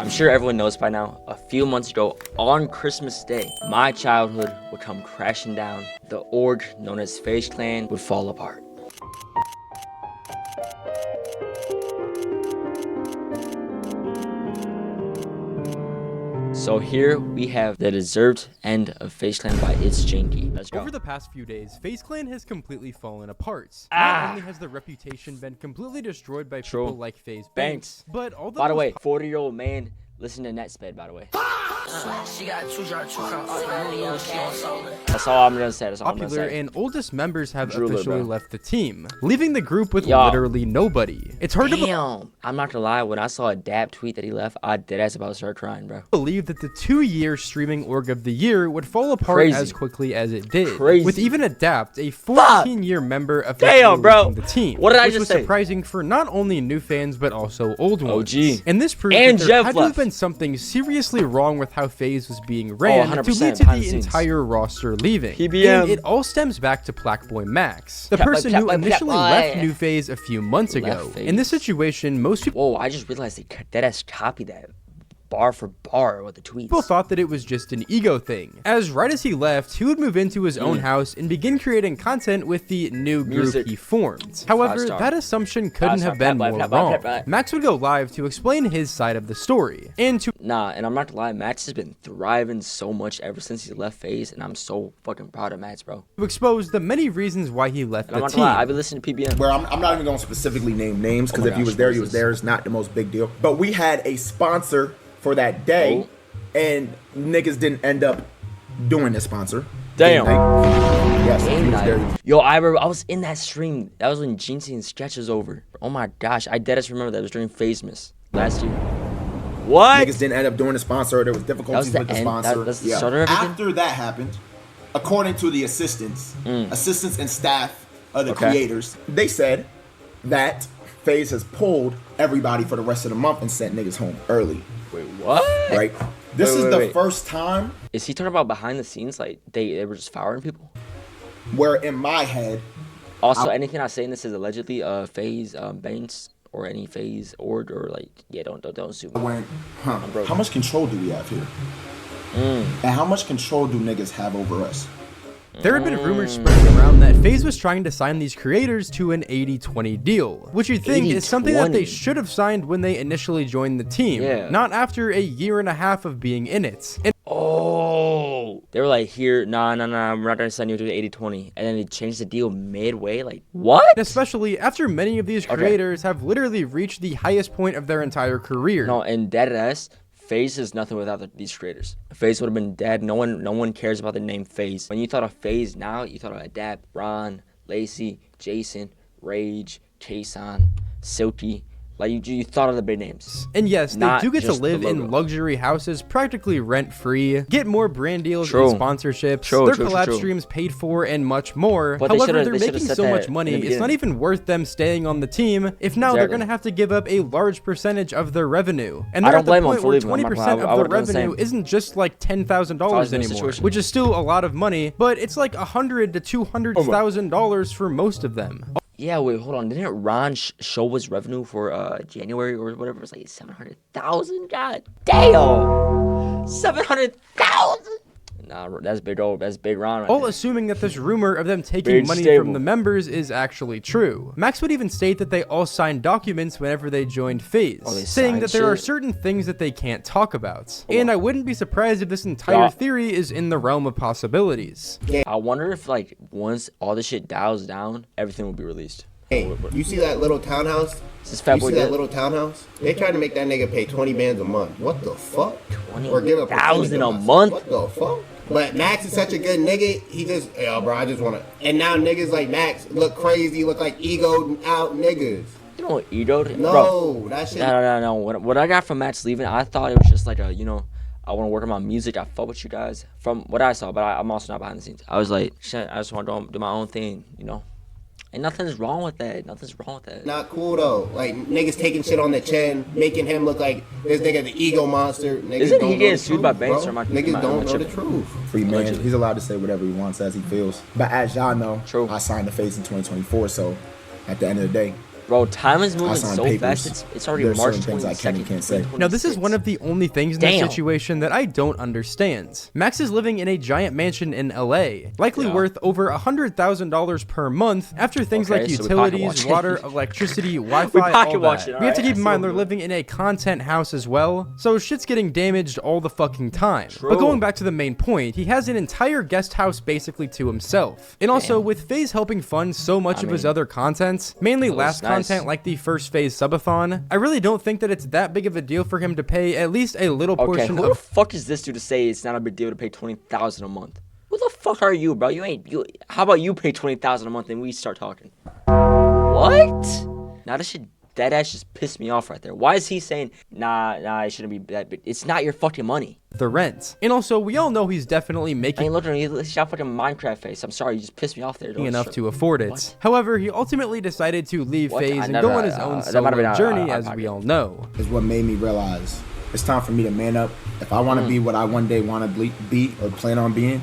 I'm sure everyone knows by now, a few months ago on Christmas Day, my childhood would come crashing down. The org known as FaZe Clan would fall apart. So here we have the deserved end of FaZe Clan by It's Janky. Let's go. Over the past few days, FaZe Clan has completely fallen apart. Not only has the reputation been completely destroyed by people like FaZe Banks, but although by the way, 40-year-old man, listen to Netsped, by the way. That's all I'm gonna say. That's all I'm gonna popular say. and oldest members have Drooler, officially bro. left the team, leaving the group with Yo. literally nobody. It's hard to Damn, I'm not gonna lie. When I saw a dab tweet that he left, I deadass about to start crying, bro. believe that the 2-year streaming org of the year would fall apart Crazy. as quickly as it did. Crazy. With even Adapt, a 14-year member of Damn, bro. the team. What did I which just was say? surprising for not only new fans but also old ones. OG. And this proves And that there Jeff had to have left. been something seriously wrong with how FaZe was being ran to 100% lead to behind the the scenes. entire roster leaving. PBM. And it all stems back to Blackboy Max, the Black Boy, person Black who Boy, Black initially Boy. left New FaZe a few months ago. Left In this FaZe. situation, most people Whoa, I just realized they deadass copied that bar for bar with the tweets. People thought that it was just an ego thing, as right as he left, he would move into his own house and begin creating content with the new group Music. he formed. However, Five-star. that assumption couldn't Five-star. have been Clap, more clap, clap, wrong. clap, clap. Max would go live to explain his side of the story, and to Nah, and I'm not gonna lie, Max has been thriving so much ever since he left FaZe, and I'm so fucking proud of Max, bro. expose the many reasons why he left And I'm the not gonna lie, I've team. been listening to PBM. Where I'm not even going to specifically name names because Oh my if you gosh, was there, what you is was this? there. It's not the most big deal. But we had a sponsor for that day, and niggas didn't end up doing the sponsor. Damn. Yes, he was there. Yo, I remember I was in that stream. That was when Jinxie and Sketch was over. Oh my gosh, I deadass remember that. It was during FaZemas last year. What? Niggas didn't end up doing the sponsor. There was difficulties the with the end? sponsor. That's the start of everything? After that happened, according to the assistants and staff of the Okay. creators, they said that FaZe has pulled everybody for the rest of the month and sent niggas home early. Wait, what? Right? This is wait, the wait. first time Is he talking about behind the scenes? Like they were just firing people? where in my head, Also, anything I say in this is allegedly FaZe Banks or any FaZe org or like don't sue me. I went, broke. how much control do we have here? And how much control do niggas have over us? There had been rumors spreading around that FaZe was trying to sign these creators to an 80-20 deal, which you'd think is something that they 80-20. should have signed when they initially joined the team, Yeah. not after a year and a half of being in it. And Oh, they were like, here, nah, we're not gonna send you to the 80-20, and then they changed the deal midway. Like, what? especially after many of these creators have literally reached the highest point of their entire career. No, and deadass, FaZe is nothing without these creators. FaZe would have been dead. No one cares about the name FaZe. When you thought of FaZe now, you thought of Adapt, Ron, Lacey, Jason, Rage, Kason, Silky. Like you thought of the big names. And yes, they Not do get to just the live in logo. luxury houses practically rent-free, get more brand deals True. and sponsorships, True, their true, collab true. streams paid for, and much more. But they However, shoulda- they're they shoulda making said so that much in money, the it's not beginning. even worth them staying on the team if now they're Exactly. going to have to give up a large percentage of their revenue. And I they're don't at the blame 'em point for where leaving. I'm not 20% gonna lie, I of the would've done the revenue same. isn't just like $10,000 in the anymore, situation. which is still a lot of money, but it's like $100,000 to $200,000 for most of them. Yeah, wait, hold on. Didn't Ron show his revenue for January or whatever? It was like 700,000. God damn, 700,000. Nah, that's big old. That's big Ron. Right All there. assuming that this rumor of them taking Big money stable. from the members is actually true. Max would even state that they all signed documents whenever they joined FaZe, Oh, they saying signed that there are shit? certain things that they can't talk about. And I wouldn't be surprised if this entire Yeah. theory is in the realm of possibilities. I wonder if like once all this shit dials down, everything will be released. Hey, you see that little townhouse? Is this Fat You Boy see that good? little townhouse? They trying to make that nigga pay 20 bands a month. What the fuck? Or give a 20,000 percentage a of my- month? What the fuck? But Max is such a good nigga. He just, yo, bro, I just wanna. And now niggas like Max look crazy, look like egoed out niggas. You know, ego. No, Bro, that shit. no. What I got from Matt's leaving, I thought it was just like a, I want to work on my music. I fuck with you guys from what I saw, but I'm also not behind the scenes. I was like, shit, I just want to do my own thing, And nothing's wrong with that. Not cool though. Like niggas taking shit on the chin, making him look like this nigga the ego monster. Niggas Isn't he don't know getting the sued by truth, Banks bro. or am I- Niggas am I don't know the tripping? truth. Free man. Allegedly. He's allowed to say whatever he wants as he feels. But as y'all know, True. I signed the FaZe in 2024, so at the end of the day, Bro, time is I moving signed so papers. fast. It's already There's March certain things I can and 22nd. can't say. Now, this is one of the only things in this situation that I don't understand. Max is living in a giant mansion in LA, likely worth over $100,000 per month after things like so utilities, water, electricity, Wi-Fi, all that. We have to keep in mind they're living in a content house as well, so shit's getting damaged all the fucking time. But going back to the main point, he has an entire guest house basically to himself. And also, with FaZe helping fund so much of his other content, mainly last content like the first FaZe subathon, I really don't think that it's that big of a deal for him to pay at least a little portion who the fuck is this dude to say it's not a big deal to pay $20,000 a month? Who the fuck are you, bro? How about you pay $20,000 a month and we start talking? What? Now this shit dead ass just pissed me off right there. Why is he saying, nah, it shouldn't be that big? It's not your fucking money. The rent. And also, we all know he's definitely making he shot fucking Minecraft face. I'm sorry, you just pissed me off there. enough to afford it. What? However, he ultimately decided to leave FaZe and go on his own solo journey, as we all know. Is what made me realize it's time for me to man up. If I want to be what I one day want to be or plan on being,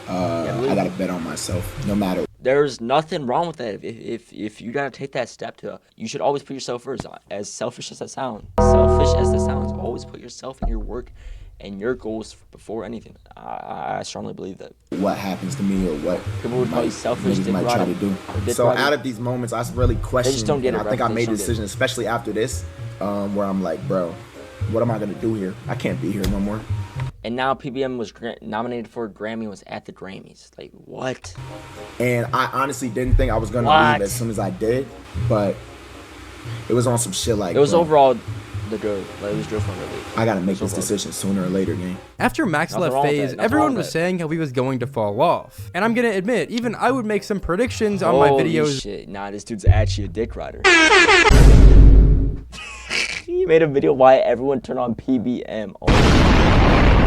I gotta bet on myself, no matter. There's nothing wrong with that. If you gotta take that step you should always put yourself first. As selfish as that sounds, always put yourself and your work and your goals before anything. I strongly believe that. What happens to me or what people would call you selfish, might try to do. So out of these moments, I really question. And I think I made a decision, especially after this, where I'm like, bro, what am I gonna do here? I can't be here no more. And now PBM was nominated for a Grammy and was at the Grammys. Like, what? And I honestly didn't think I was going to leave as soon as I did. But it was on some shit like... It was overall the drill. Like, it was drill from really. I got to make this decision sooner or later, gang. After Max left FaZe, everyone was saying how he was going to fall off. And I'm going to admit, even I would make some predictions on my videos. Shit. Nah, this dude's actually a dick rider. He made a video why everyone turn on PBM. Oh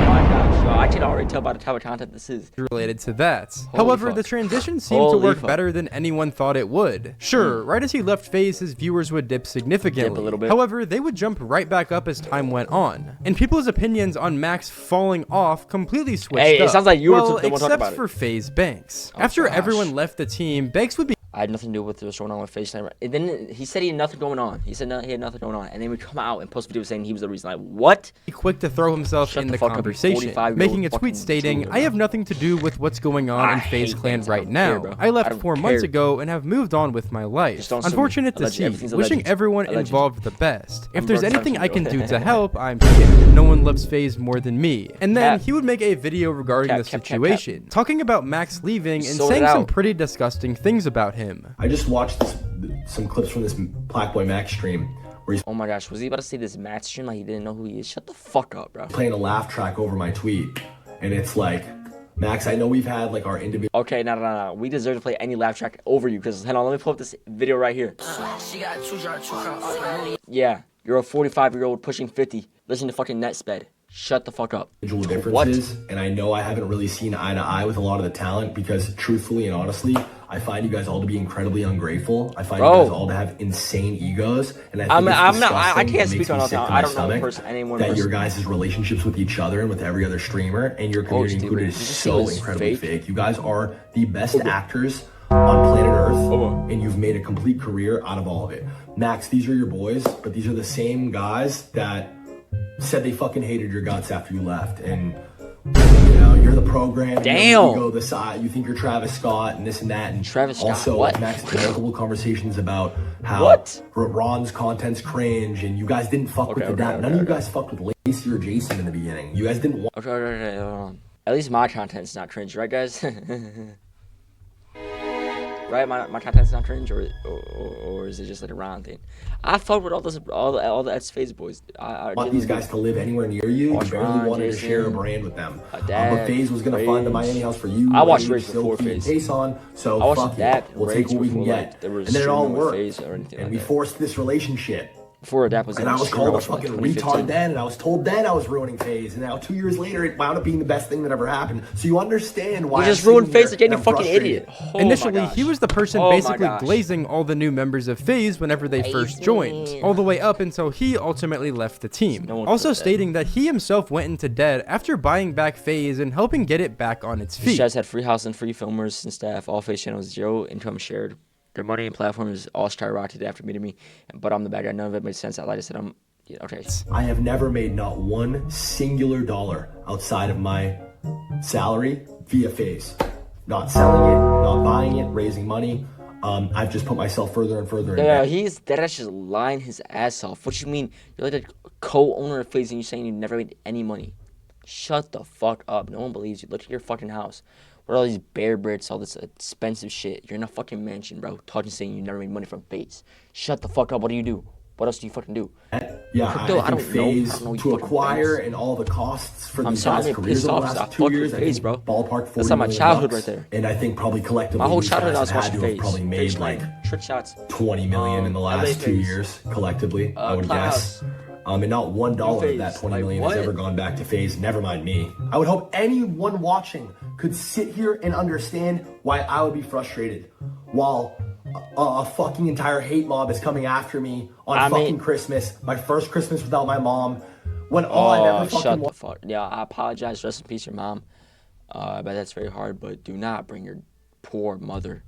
my gosh, yo, I can already tell by the type of content this is related to that. However, the transition seemed to work better than anyone thought it would. Sure, right as he left FaZe, his viewers would dip significantly. A little bit. However, they would jump right back up as time went on. And people's opinions on Max falling off completely switched up. Hey, it sounds like you were the one talking about it. Except for FaZe Banks. After everyone left the team, Banks would be... I had nothing to do with what's going on with FaZe. And then he said he had nothing going on. He said he had nothing going on. And then we come out and post videos saying he was the reason. Like, what? Quick to throw himself in the conversation, making a tweet stating, I have nothing to do with what's going on in FaZe Clan right now. I left 4 months ago and have moved on with my life. Unfortunate to see. Wishing everyone involved the best. If there's anything I can do to help, I'm here. No one loves FaZe more than me. And then he would make a video regarding the situation, talking about Max leaving and saying some pretty disgusting things about him. I just watched some clips from this Black Boy Max stream where he's oh my gosh, was he about to say this Max stream like he didn't know who he is? Shut the fuck up, bro. Playing a laugh track over my tweet, and it's like, Max, I know we've had like our individual. Okay, no. We deserve to play any laugh track over you because hold on, let me pull up this video right here. Yeah, you're a 45-year-old pushing 50. Listen to fucking NetSped. Shut the fuck up. Differences, and I know I haven't really seen eye to eye with a lot of the talent because truthfully and honestly, I find you guys all to be incredibly ungrateful. I find you guys all to have insane egos, and I can't speak on all time. I don't know the person anymore. That your guys' relationships with each other and with every other streamer and your community included is so incredibly fake. You guys are the best actors on planet Earth, and you've made a complete career out of all of it. Max, these are your boys, but these are the same guys that said they fucking hated your guts after you left, and you know you're the program. Damn. You go the side. You think you're Travis Scott and this and that. And Travis Scott. Also, what? Max had multiple conversations about how Ron's content's cringe, and you guys didn't fuck with the dad. None of you guys fucked with Lacey or Jason in the beginning. You guys didn't want. Okay, hold on. At least my content's not cringe, right, guys? Right, my content's not cringe, or is it just like a Ron thing? I fucked with all the FaZe boys. I want these guys to live anywhere near you. You barely wanted to share a brand with them. But FaZe was gonna find a Miami house for you. I watched Rage before FaZe. Pace on, so I watched fuck that. We'll take what we can get, and then it all worked. And we forced this relationship. Before that was, and I was called a fucking retard then, and I was told then I was ruining FaZe, and now 2 years later it wound up being the best thing that ever happened. So you understand why you just ruined FaZe again, you fucking idiot. Oh initially, he was the person basically glazing all the new members of FaZe whenever they first joined, all the way up until he ultimately left the team. Also stating that he himself went into debt after buying back FaZe and helping get it back on its feet. You guys had free house and free filmers and staff, all FaZe channels, 0 income shared. Their money and platforms all skyrocketed after meeting me, but I'm the bad guy. None of it made sense. Like I said, okay. I have never made not one singular dollar outside of my salary via FaZe. Not selling it, not buying it, raising money. I've just put myself further and further in debt. He's just lying his ass off. What you mean? You're like a co-owner of FaZe and you're saying you never made any money. Shut the fuck up. No one believes you. Look at your fucking house. Where all these bear bricks, all this expensive shit. You're in a fucking mansion, bro. Talking, saying you never made money from FaZe. Shut the fuck up. What do you do? What else do you fucking do? Yeah, Crypto, I think FaZe to acquire and all the costs for these guys' careers over the last 2 years, FaZe, bro. Ballpark 40 That's not my childhood right there. And I think probably collectively my whole these childhood I guys was have had watching to have FaZe. probably made like trick shots. 20 million in the last 2 years collectively, I would guess. And not $1 of that 20 million has ever gone back to FaZe, never mind me. I would hope anyone watching could sit here and understand why I would be frustrated while a fucking entire hate mob is coming after me on fucking Christmas, my first Christmas without my mom, when all I've ever fucking shut the fuck. Yeah, I apologize. Rest in peace, your mom. I bet that's very hard, but do not bring your poor mother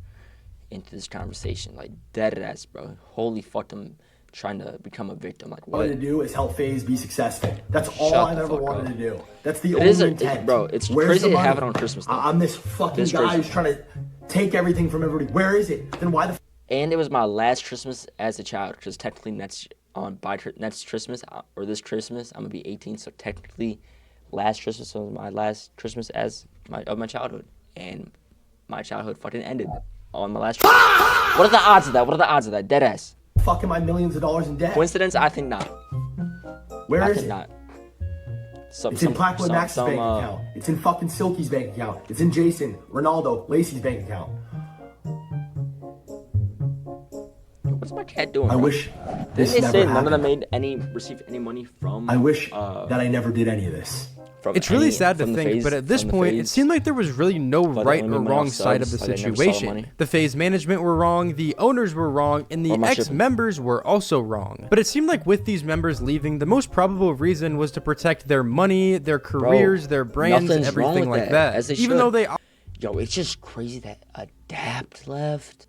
into this conversation. Like, dead ass, bro. Holy fuck, I'm trying to become a victim. Like, what? All I wanted to do is help FaZe be successful. That's all I've ever wanted to do. That's the only intent. Bro, it's crazy to have it on Christmas. I'm this fucking guy who's trying to take everything from everybody. Where is it? Then why the And it was my last Christmas as a child, because technically next Christmas or this Christmas I'm gonna be 18, so technically last Christmas was my last Christmas of my childhood, and my childhood fucking ended on my last Christmas. What are the odds of that? What are the odds of that? Dead ass. fuck am I millions of dollars in debt? Coincidence? I think not. Where is it? Not. It's in Blackwood Max's bank account. It's in fucking Silky's bank account. It's in Jason, Ronaldo, Lacey's bank account. What's my cat doing? I wish this Didn't they say never none of happened. them received any money from? I wish that I never did any of this. It's really sad to think, but at this point, it seemed like there was really no right or wrong side of the situation. The FaZe management were wrong, the owners were wrong, and the ex-members were also wrong. But it seemed like with these members leaving, the most probable reason was to protect their money, their careers, their brands, and everything like that. Even though they... Yo, it's just crazy that Adapt left.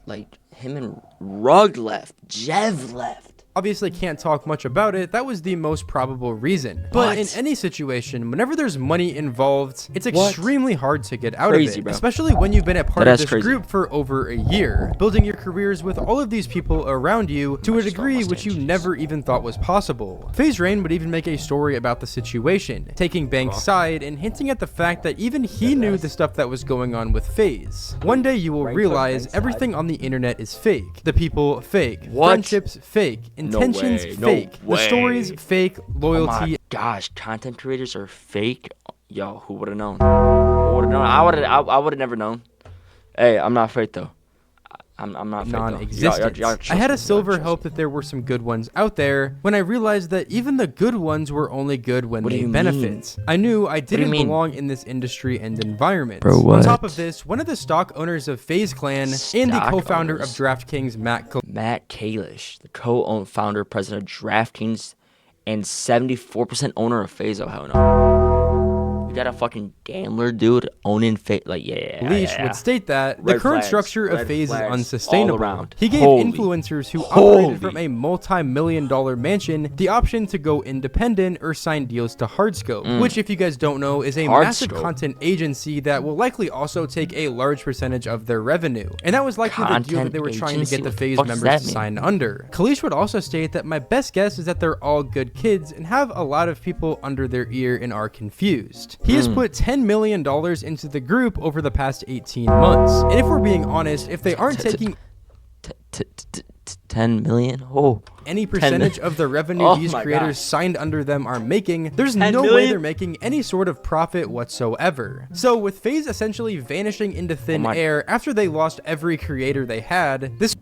Like, him and Rug left. Jev left. Obviously can't talk much about it, that was the most probable reason. But in any situation, whenever there's money involved, it's extremely hard to get out of it. Bro. Especially when you've been a part of this group for over a year, building your careers with all of these people around you to a degree which you never even thought was possible. FaZe Rain would even make a story about the situation, taking Bank's side and hinting at the fact that even he knew the stuff that was going on with FaZe. One day you will realize everything on the internet is fake. The people fake, friendships fake, intentions fake, the stories fake, loyalty. Oh my gosh, content creators are fake. Yo, who would have known? Who would have known? I would have never known. Hey, I'm not fake though. I'm not fake non-existent. I had a silver hope that there were some good ones out there when I realized that even the good ones were only good when they benefit. I knew I didn't belong in this industry and environment. Bro, what? On top of this, one of the stock owners of FaZe Clan and the co-founder of DraftKings, Matt Kalish, the co-founder, president of DraftKings, and 74% owner of FaZe. Oh, hell no. You got a fucking gambler dude owning FaZe. Like, Leash would state that the current structure of FaZe is unsustainable. He gave influencers who operated from a multi-million-dollar mansion the option to go independent or sign deals to Hardscope, which, if you guys don't know, is a massive content agency that will likely also take a large percentage of their revenue. And that was likely the deal that they were trying to get the FaZe members to sign under. Kalish would also state that my best guess is that they're all good kids and have a lot of people under their ear and are confused. He has put $10 million into the group over the past 18 months. And if we're being honest, if they aren't taking 10 million? Any percentage of the revenue these creators signed under them are making, there's no way they're making any sort of profit whatsoever. So with FaZe essentially vanishing into thin air after they lost every creator they had, this...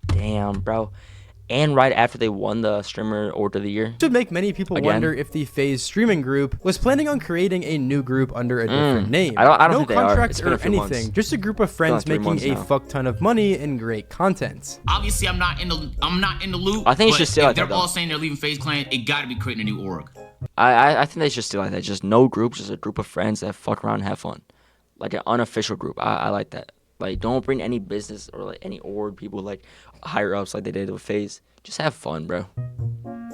damn, bro. And right after they won the Streamer Order of the Year. Should make many people wonder if the FaZe streaming group was planning on creating a new group under a different name. I don't think no contracts or anything, just a group of friends making a fuck ton of money and great content. Obviously, I'm not in the loop. I think it's just still like that. They're all saying they're leaving FaZe Clan. It got to be creating a new org. I think they should still like that. Just no group, just a group of friends that fuck around and have fun, like an unofficial group. I like that. Like, don't bring any business or like any org people like higher ups like they did with FaZe. Just have fun, bro.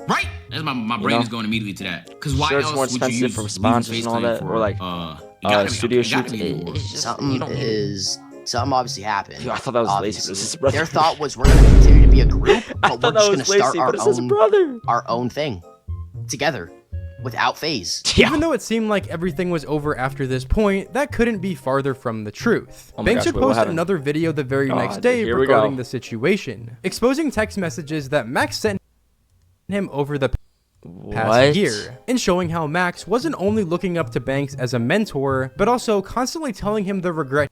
Right? That's my brain is going immediately to that. Because why else more would you expensive use for sponsors and all that, for, or like studio shoots. Something obviously happened. Yo, I thought that was Lacey, but it's his brother. Their thought was we're gonna continue to be a group, but we're just gonna start our own thing together without FaZe. Yeah. Even though it seemed like everything was over after this point, that couldn't be farther from the truth. Banks would post another video the very next day regarding the situation, exposing text messages that Max sent him over the past year, and showing how Max wasn't only looking up to Banks as a mentor, but also constantly telling him the regret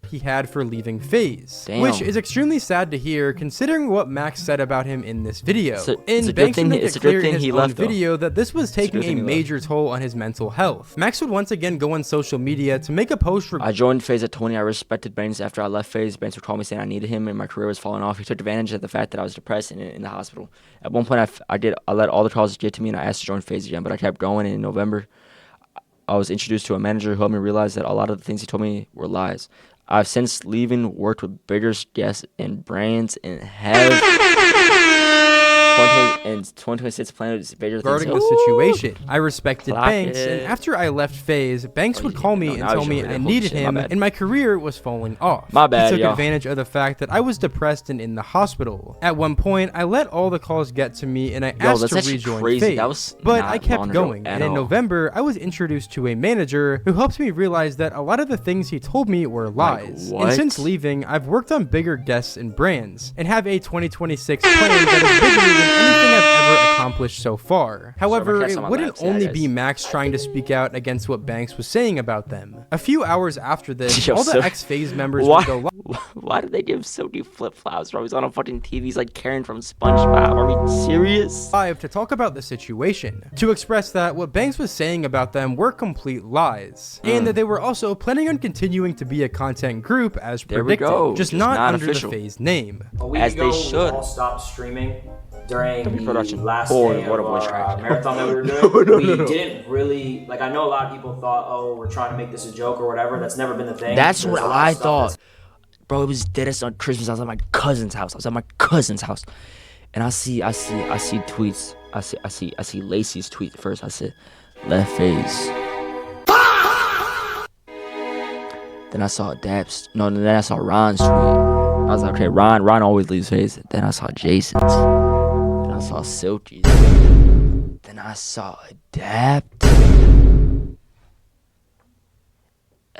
he had for leaving FaZe, which is extremely sad to hear considering what Max said about him in this video. And Banks would make it clear in his own video that this was taking a major toll on his mental health. Max would once again go on social media to make a post. I joined FaZe at 20. I respected Banks after I left FaZe. Banks would call me saying I needed him and my career was falling off. He took advantage of the fact that I was depressed and in the hospital. At one point, I let all the calls get to me and I asked to join FaZe again, but I kept going. And in November, I was introduced to a manager who helped me realize that a lot of the things he told me were lies. I've since leaving worked with bigger guests and brands and have 2026 planned is bigger things. Regarding the situation, I respected Banks, and after I left FaZe, Banks would call me and tell me I needed him, and my career was falling off. My bad, He took advantage of the fact that I was depressed and in the hospital. At one point, I let all the calls get to me, and I asked to rejoin FaZe, but I kept going. And in November, I was introduced to a manager who helped me realize that a lot of the things he told me were lies. And since leaving, I've worked on bigger guests and brands, and have a 2026 plan that is bigger than anything I've ever accomplished so far. However, it wouldn't only be Max trying to speak out against what Banks was saying about them. A few hours after this, all the ex-FaZe members would go live. Why did they give Silky flip-flops, bro? He's on a fucking TV. He's like Karen from SpongeBob. Are we serious? Live to talk about the situation, to express that what Banks was saying about them were complete lies, and that they were also planning on continuing to be a content group as predicted, just not under the FaZe name. As they should. We all stopped streaming during the production. last day of our marathon that we were doing. We didn't really, like, I know a lot of people thought, oh, we're trying to make this a joke or whatever. That's never been the thing. That's what I thought. Bro, it was deadest on Christmas. I was at my cousin's house. And I see tweets. I see Lacey's tweet first. I said, left FaZe. Then I saw then I saw Ron's tweet. I was like, okay, Ron always leaves FaZe. Then I saw Jason's. Then I saw Silky's. Then I saw Adapt.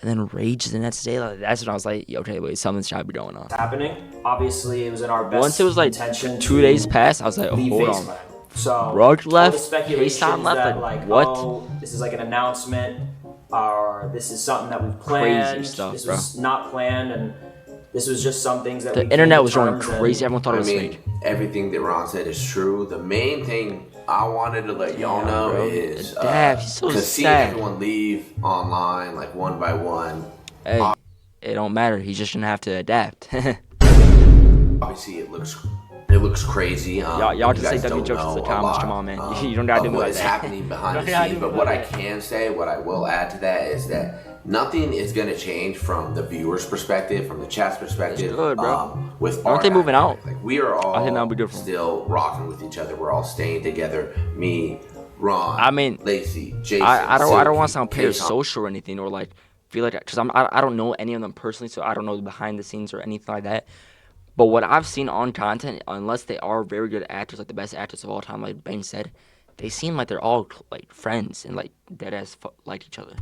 And then Rage the next day. Like, that's when I was like, okay, wait, something's got to be going on. Happening. Obviously, it was in our best. Once it was like 2 days past, I was like, oh, hold on. So Rug left, speculation left, that, like, what? Oh, this is like an announcement, or this is something that we've planned. Crazy stuff, this bro. was not planned, and this was just some things that the internet was going crazy. Everyone thought it was fake. Everything that Ron said is true. The main thing I wanted to let y'all know is to see everyone leave online like one by one. Hey, it don't matter. He's just gonna have to adapt. Obviously, it looks crazy. Y'all just say W jokes to the comments. Come on, man. You don't gotta do me like that. What's happening behind the scenes? But what I can say, what I will add to that is that nothing is going to change from the viewer's perspective, from the chat's perspective. Good, bro. With aren't they moving out? Like, we are all still rocking with each other. We're all staying together. Me, Ron, Lacey, Jason. I don't want to sound parasocial or anything, or like feel like, because I don't know any of them personally, so I don't know the behind the scenes or anything like that. But what I've seen on content, unless they are very good actors, like the best actors of all time, like Ben said, they seem like they're all like friends and like dead ass like each other.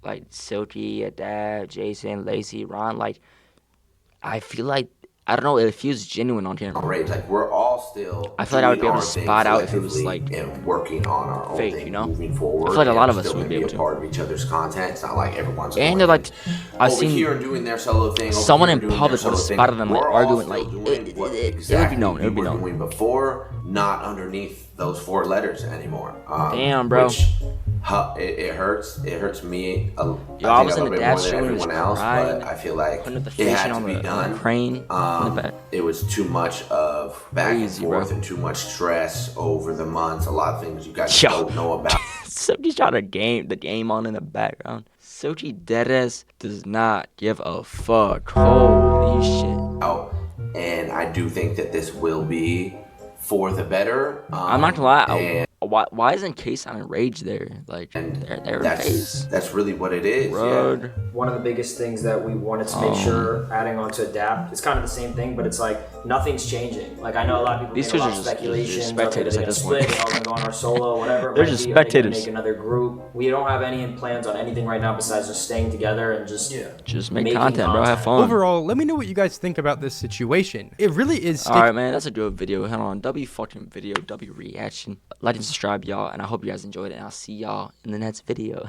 Like Silky, Adapt, Jason, Lacey, Ron, like I feel like, I don't know, it feels genuine on camera. Like we're all still. I feel like I would be able to spot out if it was like and working on our own fake, thing, you know. Moving forward, I feel like a lot of us would be able to be a part of each other's content. It's not like everyone's. And they're like, I've seen here doing their solo thing. Someone in public would have spotted them like arguing, like it would be known. It would be known. Doing before, not underneath those 4 letters anymore. Damn, bro. Which, it hurts. It hurts me. I was in the dad show and everyone else, but I feel like it had to be done. It was too much of back and forth and too much stress over the months. A lot of things you guys don't know about. Somebody's trying to the game on in the background. Sochi deadass does not give a fuck. Holy shit. Oh, and I do think that this will be for the better. I'm not gonna lie. Why isn't Case on Rage there? Like, they're that's really what it is. Road. Yeah. One of the biggest things that we wanted to make sure, adding on to Adapt, it's kind of the same thing, but it's like nothing's changing. Like, I know a lot of people These make a lot are of just speculation. spectators at this point. They're all gonna go on our solo, whatever. They're just spectators. Make another group. We don't have any plans on anything right now besides just staying together and just make content, bro. Have fun. Overall, let me know what you guys think about this situation. It really is. All right, man. That's a good video. Hold on. W fucking video. W reaction. Like and subscribe, y'all, and I hope you guys enjoyed it. And I'll see y'all in the next video.